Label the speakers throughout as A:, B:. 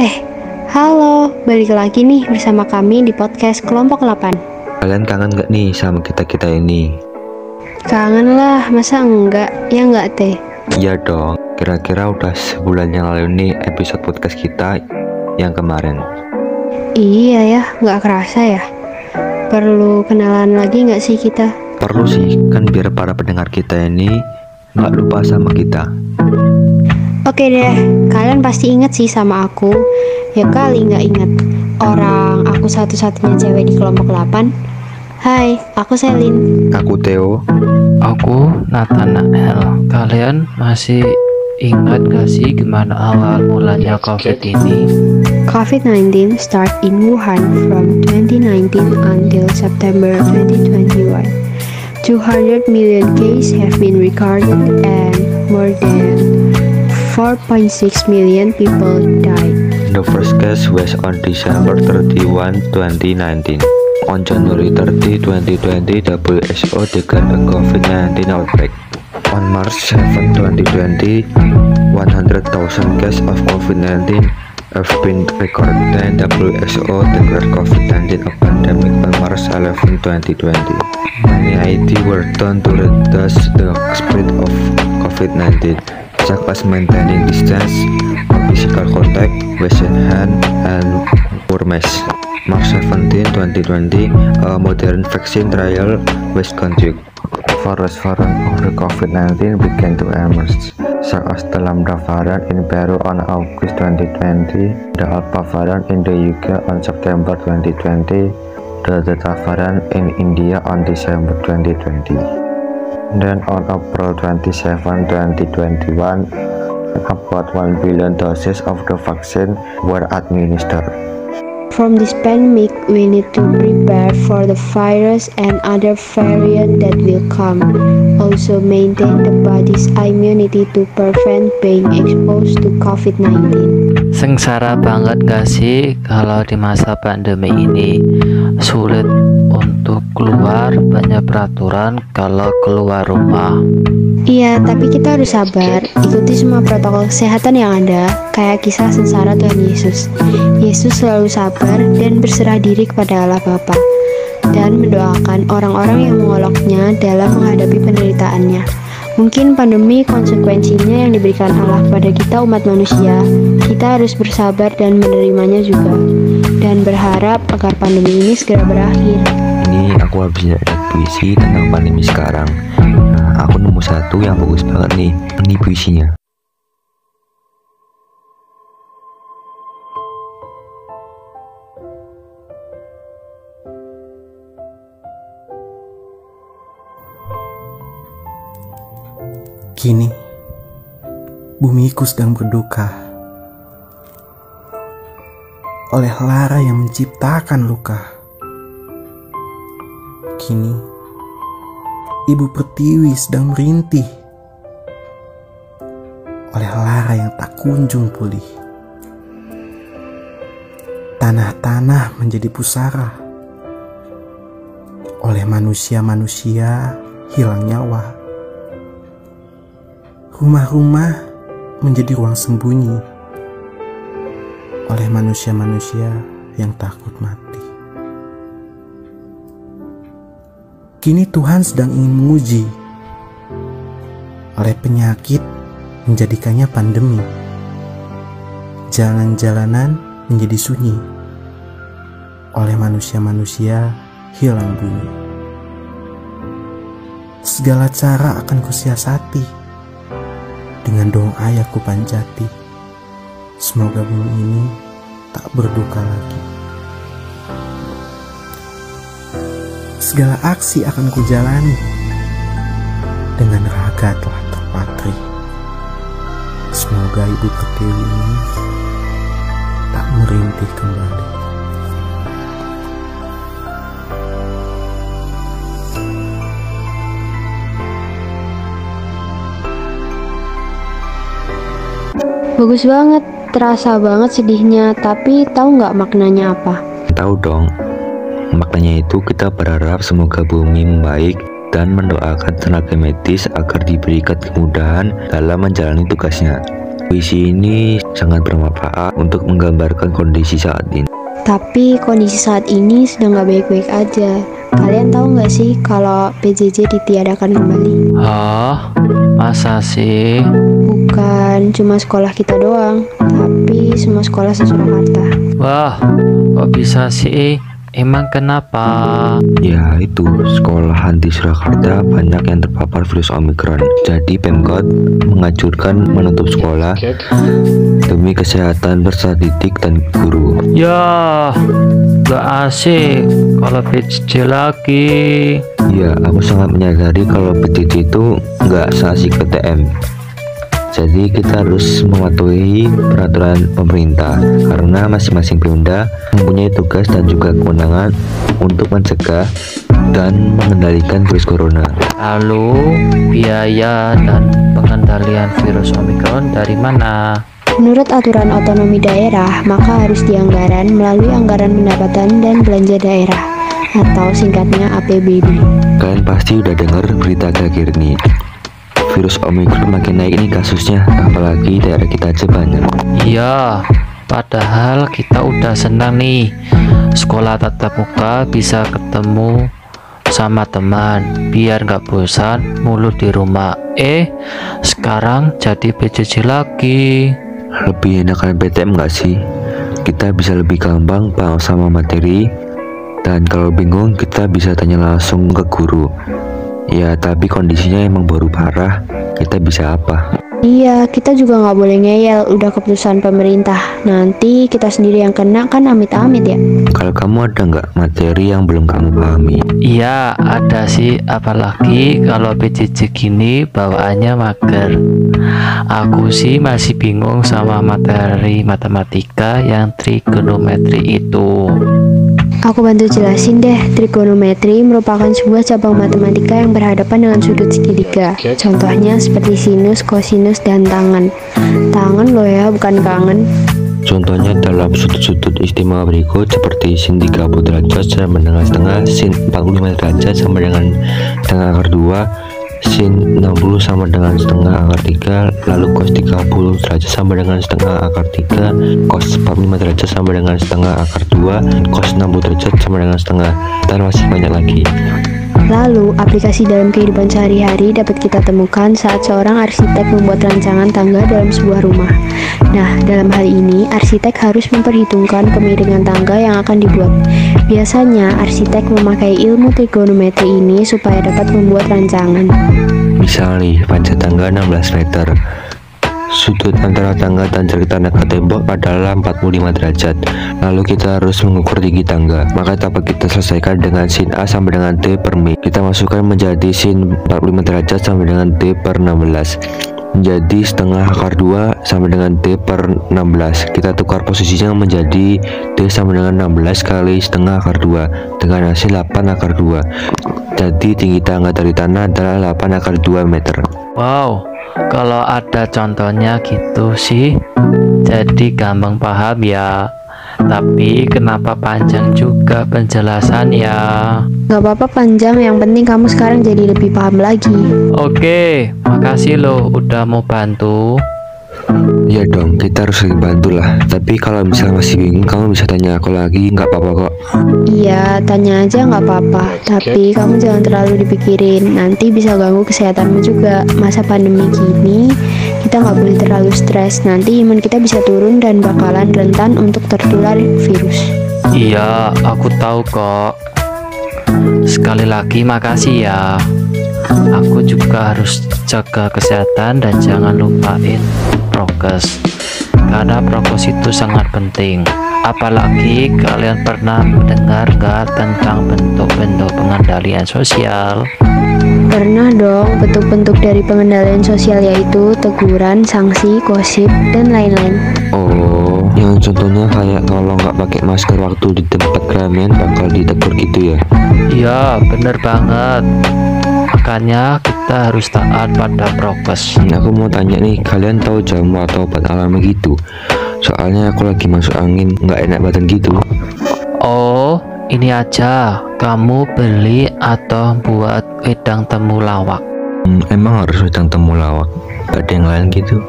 A: Eh, halo, balik lagi nih bersama kami di podcast Kelompok 8.
B: Kalian kangen gak nih sama kita-kita ini?
A: Kangen lah, masa enggak? Ya enggak teh?
B: Iya dong, kira-kira udah sebulan yang lalu nih episode podcast kita yang kemarin.
A: Iya ya, enggak kerasa ya. Perlu kenalan lagi enggak sih kita?
B: Perlu sih, kan biar para pendengar kita ini gak lupa sama kita.
A: Oke deh, kalian pasti inget sih sama aku. Ya kali nggak inget. Orang aku satu-satunya cewek di kelompok 8. Hai, aku Selin.
B: Aku Theo.
C: Aku Nathanael. Kalian masih ingat gak sih gimana awal mulanya COVID ini?
A: COVID-19 start in Wuhan from 2019 until September 2021. 200 million cases have been recorded and more than 4.6 million people died.
B: The first case was on December 31, 2019. On January 30, 2020, WHO declared a COVID-19 outbreak. On March 7, 2020, 100,000 cases of COVID-19 have been recorded, and WHO declared COVID-19 a pandemic on March 11, 2020. Many IT were done to reduce the spread of COVID-19, such as maintaining distance, physical contact, washing hand, and wear mask. March 17, 2020, a modern vaccine trial was conducted. Various variants of the COVID-19 began to emerge, such as the Lambda variant in Peru on August 2020, the Alpha variant in the UK on September 2020, the Delta variant in India on December 2020. Then on April 27, 2021, about 1 billion doses of the vaccine were administered.
A: From this pandemic, we need to prepare for the virus and other variants that will come. Also maintain the body's immunity to prevent being exposed to COVID-19.
C: Sengsara banget gak sih kalau di masa pandemi ini? Sulit untuk keluar, banyak peraturan kalau keluar rumah.
A: Iya, tapi kita harus sabar, ikuti semua protokol kesehatan yang ada, kayak kisah sengsara Tuhan Yesus. Yesus selalu sabar dan berserah diri kepada Allah Bapa, dan mendoakan orang-orang yang mengoloknya dalam menghadapi penderitaannya. Mungkin pandemi konsekuensinya yang diberikan Allah kepada kita umat manusia. Kita harus bersabar dan menerimanya juga, dan berharap agar pandemi ini segera berakhir.
B: Ini aku habis lihat puisi tentang pandemi sekarang. Nah, aku nemu satu yang bagus banget nih. Ini puisinya.
D: Kini, bumiku sedang berduka oleh lara yang menciptakan luka. Kini, Ibu Pertiwi sedang merintih oleh lara yang tak kunjung pulih. Tanah-tanah menjadi pusara oleh manusia-manusia hilang nyawa. Rumah-rumah menjadi ruang sembunyi oleh manusia-manusia yang takut mati. Kini Tuhan sedang ingin menguji oleh penyakit menjadikannya pandemi. Jalan-jalanan menjadi sunyi oleh manusia-manusia hilang bunyi. Segala cara akan kusiasati, dengan doa yang kupanjati, semoga bumi ini tak berduka lagi. Segala aksi akan kujalani, dengan raga telah terpatri. Semoga Ibu Pertiwi ini tak merintih kembali.
A: Bagus banget, terasa banget sedihnya, tapi tahu nggak maknanya apa?
B: Tahu dong. Maknanya itu kita berharap semoga bumi membaik dan mendoakan tenaga medis agar diberikan kemudahan dalam menjalani tugasnya. Puisi ini sangat bermanfaat untuk menggambarkan kondisi saat ini.
A: Tapi kondisi saat ini sedang gak baik-baik aja. Kalian tahu gak sih kalau PJJ ditiadakan kembali?
C: Oh, masa sih?
A: Bukan cuma sekolah kita doang, tapi semua sekolah se-Surakarta.
C: Wah, kok bisa sih? Emang kenapa?
B: Ya itu, sekolahan di Surakarta banyak yang terpapar virus Omikron. Jadi Pemkot menganjurkan menutup sekolah demi kesehatan peserta didik dan guru.
C: Ya, gak asik kalau PJJ lagi.
B: Ya, aku sangat menyadari kalau PJJ itu nggak seasik PTM. Jadi kita harus mematuhi peraturan pemerintah karena masing-masing Pemda mempunyai tugas dan juga kewenangan untuk mencegah dan mengendalikan virus corona.
C: Lalu, biaya dan pengendalian virus Omikron dari mana?
A: Menurut aturan otonomi daerah, maka harus dianggaran melalui anggaran pendapatan dan belanja daerah atau singkatnya APBD.
B: Kalian pasti udah dengar berita akhir ini. Virus Omikron makin naik ini kasusnya, apalagi daerah kita aja banyak.
C: Iya, padahal kita udah senang nih sekolah tatap muka, bisa ketemu sama teman biar nggak bosan mulu di rumah. Sekarang jadi PJJ lagi.
B: Lebih enakan PTM nggak sih? Kita bisa lebih gampang paham sama materi, dan kalau bingung kita bisa tanya langsung ke guru. Ya, tapi kondisinya emang baru parah, kita bisa apa?
A: Iya, kita juga nggak boleh ngeyel, udah keputusan pemerintah. Nanti kita sendiri yang kena kan amit-amit ya.
B: Kalau kamu ada nggak materi yang belum kamu pahami?
C: Iya, ada sih, apalagi kalau PJJ gini bawaannya mager. Aku sih masih bingung sama materi matematika yang trigonometri itu.
A: Aku bantu jelasin deh, trigonometri merupakan sebuah cabang matematika yang berhadapan dengan sudut segitiga. Contohnya seperti sinus, kosinus, dan tangan. Tangan loh ya, bukan kangen.
B: Contohnya dalam sudut-sudut istimewa berikut seperti sin 30 derajat sama dengan setengah, sin 45 derajat sama dengan setengah akar 2, sin 60 sama dengan setengah akar 3, lalu cos 30 derajat sama dengan setengah akar 3, cos 45 derajat sama dengan setengah akar 2, cos 60 derajat sama dengan setengah, dan masih banyak lagi.
A: Lalu, aplikasi dalam kehidupan sehari-hari dapat kita temukan saat seorang arsitek membuat rancangan tangga dalam sebuah rumah. Nah, dalam hal ini, arsitek harus memperhitungkan kemiringan tangga yang akan dibuat. Biasanya, arsitek memakai ilmu trigonometri ini supaya dapat membuat rancangan.
B: Misal nih, panjang tangga 16 meter. Sudut antara tangga dan jari tanah ke tembok adalah 45 derajat. Lalu kita harus mengukur tinggi tangga. Maka dapat kita selesaikan dengan sin A sama dengan D per Mi. Kita masukkan menjadi sin 45 derajat sama dengan D per 16. Menjadi setengah akar 2 sama dengan D per 16. Kita tukar posisinya menjadi D sama dengan 16 kali setengah akar 2 dengan hasil 8 akar 2. Jadi tinggi tangga dari tanah adalah 8 akar 2 meter.
C: Wow, kalau ada contohnya gitu sih jadi gampang paham ya. Tapi kenapa panjang juga penjelasan ya?
A: Gak apa-apa panjang, yang penting kamu sekarang jadi lebih paham lagi.
C: Oke, makasih loh udah mau bantu.
B: Ya dong, kita harus sering bantu lah. Tapi kalau misalnya masih bingung, kamu bisa tanya aku lagi, nggak apa-apa kok.
A: Iya, tanya aja nggak apa-apa. Tapi kamu jangan terlalu dipikirin, nanti bisa ganggu kesehatanmu juga. Masa pandemi gini, kita nggak boleh terlalu stres. Nanti imun kita bisa turun dan bakalan rentan untuk tertular virus.
C: Iya, aku tahu kok. Sekali lagi makasih ya. Aku juga harus jaga kesehatan dan jangan lupain prokes, karena prokes itu sangat penting. Apalagi kalian pernah mendengar nggak tentang bentuk-bentuk pengendalian sosial?
A: Pernah dong, bentuk-bentuk dari pengendalian sosial yaitu teguran, sanksi, gosip, dan lain-lain.
B: Oh, yang contohnya kayak kalau nggak pakai masker waktu di tempat keramaian bakal ditegur gitu ya?
C: Iya, bener banget. Makanya kita harus taat pada prokes.
B: Aku mau tanya nih, kalian tahu jamu atau obat alami gitu? Soalnya aku lagi masuk angin, nggak enak badan gitu.
C: Oh, ini aja. Kamu beli atau buat wedang temulawak?
B: Emang harus wedang temulawak? Gak ada yang lain gitu?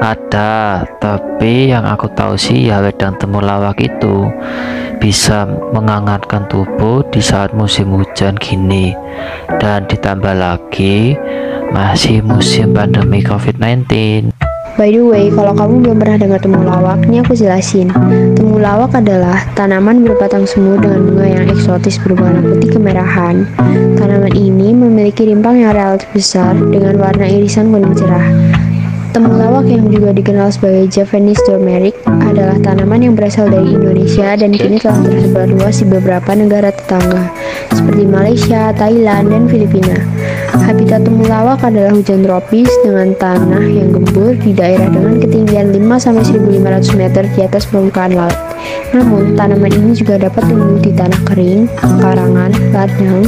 C: Ada, tapi yang aku tahu sih ya wedang temulawak itu bisa menghangatkan tubuh di saat musim hujan gini. Dan ditambah lagi masih musim pandemi COVID-19.
A: By the way, kalau kamu belum pernah dengar temulawak, ini aku jelasin. Temulawak adalah tanaman berbatang semu dengan bunga yang eksotis berwarna putih kemerahan. Tanaman ini memiliki rimpang yang relatif besar dengan warna irisan kuning cerah. Temulawak yang juga dikenal sebagai Javanese turmeric adalah tanaman yang berasal dari Indonesia dan kini telah tersebar luas di beberapa negara tetangga seperti Malaysia, Thailand, dan Filipina. Habitat temulawak adalah hujan tropis dengan tanah yang gembur di daerah dengan ketinggian 5-1.500 meter di atas permukaan laut. Namun, tanaman ini juga dapat tumbuh di tanah kering, karangan, ladang,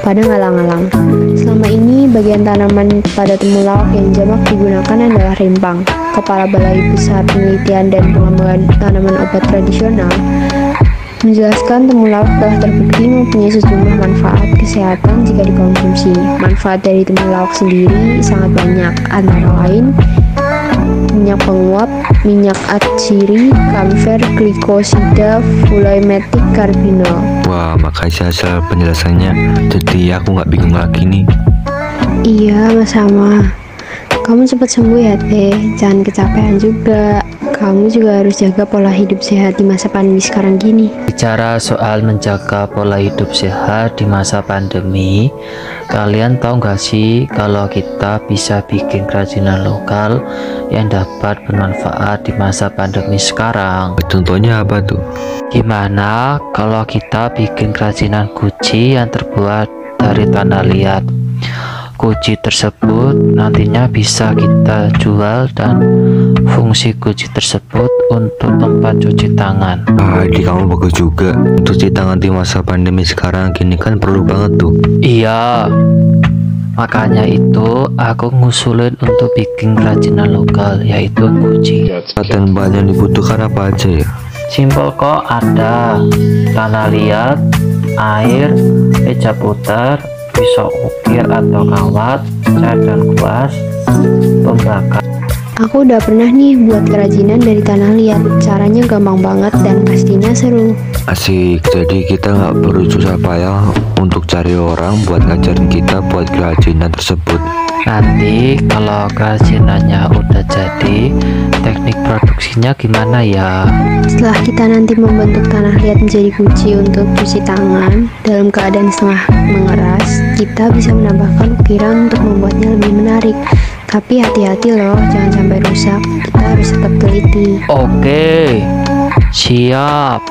A: padang alang-alang. Selama ini, bagian tanaman pada temulawak yang jamak digunakan adalah rimpang. Kepala Balai Besar Penelitian dan Pengembangan Tanaman Obat Tradisional menjelaskan temulawak telah terbukti mempunyai sejumlah manfaat kesehatan jika dikonsumsi. Manfaat dari temulawak sendiri sangat banyak, antara lain minyak penguap, minyak atsiri, kamfer, glikosida, fulaimetik, karbinol.
B: Wah, makasih hasil penjelasannya. Jadi aku nggak bingung lagi nih.
A: Iya, sama. Kamu cepat sembuh ya, Teh. Jangan kecapean juga. Kamu juga harus jaga pola hidup sehat di masa pandemi sekarang gini.
C: Bicara soal menjaga pola hidup sehat di masa pandemi, kalian tahu nggak sih kalau kita bisa bikin kerajinan lokal yang dapat bermanfaat di masa pandemi sekarang?
B: Contohnya apa tuh?
C: Gimana kalau kita bikin kerajinan guci yang terbuat dari tanah liat? Guci tersebut nantinya bisa kita jual dan fungsi guci tersebut untuk tempat cuci tangan.
B: Ide kamu bagus juga. Cuci tangan di masa pandemi sekarang gini kan perlu banget tuh.
C: Iya, makanya itu aku ngusulin untuk bikin kerajinan lokal, yaitu guci.
B: Dan bahan yang dibutuhkan apa aja ya?
C: Simpel kok, ada tanah liat, air, meja putar, pisau ukir atau kawat, cat dan kuas, pembakar.
A: Aku udah pernah nih buat kerajinan dari tanah liat. Caranya gampang banget dan pastinya seru.
B: Asik, jadi kita nggak perlu susah payah untuk cari orang buat ngajarin kita buat kerajinan tersebut.
C: Nanti kalau kerajinannya udah jadi, teknik produksinya gimana ya?
A: Setelah kita nanti membentuk tanah liat menjadi guci untuk cuci tangan dalam keadaan setengah mengeras, kita bisa menambahkan ukiran untuk membuatnya lebih menarik. Tapi hati-hati loh, jangan sampai rusak. Kita harus tetap teliti.
C: Oke, siap.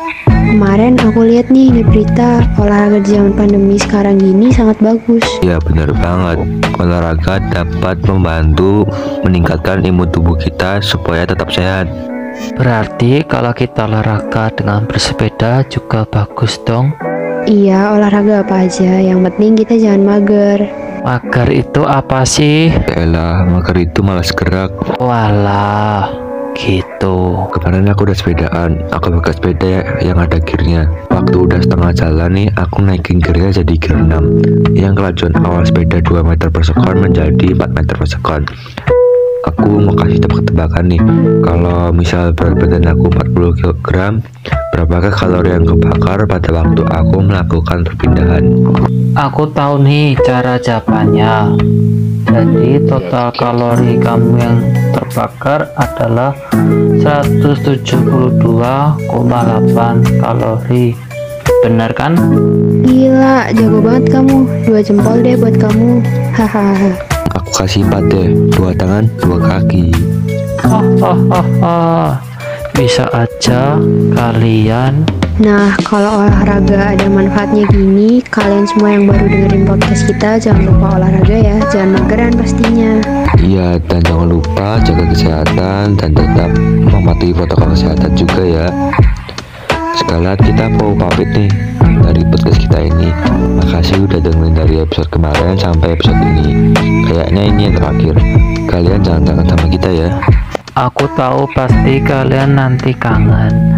A: Kemarin aku lihat nih di berita, olahraga di zaman pandemi sekarang gini sangat bagus.
B: Ya benar banget. Olahraga dapat membantu meningkatkan imun tubuh kita supaya tetap sehat.
C: Berarti kalau kita olahraga dengan bersepeda juga bagus dong?
A: Iya, olahraga apa aja, yang penting kita jangan mager.
C: Mager itu apa sih?
B: Yaelah, mager itu malas gerak.
C: Walah, gitu.
B: Kemarin aku udah sepedaan, aku pakai sepeda yang ada gearnya. Waktu udah setengah jalan nih, aku naikin gearnya jadi gear 6. Yang kelajuan awal sepeda 2 meter per sekon menjadi 4 meter per sekon. Aku mau kasih tebak-tebakan nih, kalau misal berat badan aku 40 kg, berapakah kalori yang kebakar pada waktu aku melakukan perpindahan?
C: Aku tahu nih cara jawabannya. Jadi total kalori kamu yang terbakar adalah 172,8 kalori. Benar kan?
A: Gila, jago banget kamu. 2 jempol deh buat kamu. Hahaha.
B: Aku kasih 4 deh, 2 tangan, 2 kaki.
C: Hahaha. Bisa aja kalian.
A: Nah, kalau olahraga ada manfaatnya gini, kalian semua yang baru dengerin podcast kita jangan lupa olahraga ya, jangan mageran pastinya.
B: Iya, dan jangan lupa jaga kesehatan dan tetap mematuhi protokol kesehatan juga ya. Sekalian kita mau pamit nih dari podcast kita ini. Makasih udah dengerin dari episode kemarin sampai episode ini. Kayaknya ini yang terakhir. Kalian jangan kangen sama kita ya.
C: Aku tahu pasti kalian nanti kangen.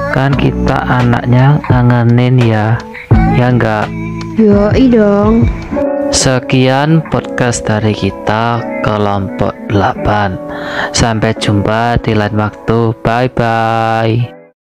C: Kan kita anaknya ngangenin ya. Ya enggak?
A: Yoi dong.
C: Sekian podcast dari kita kelompok 8. Sampai jumpa di lain waktu. Bye bye.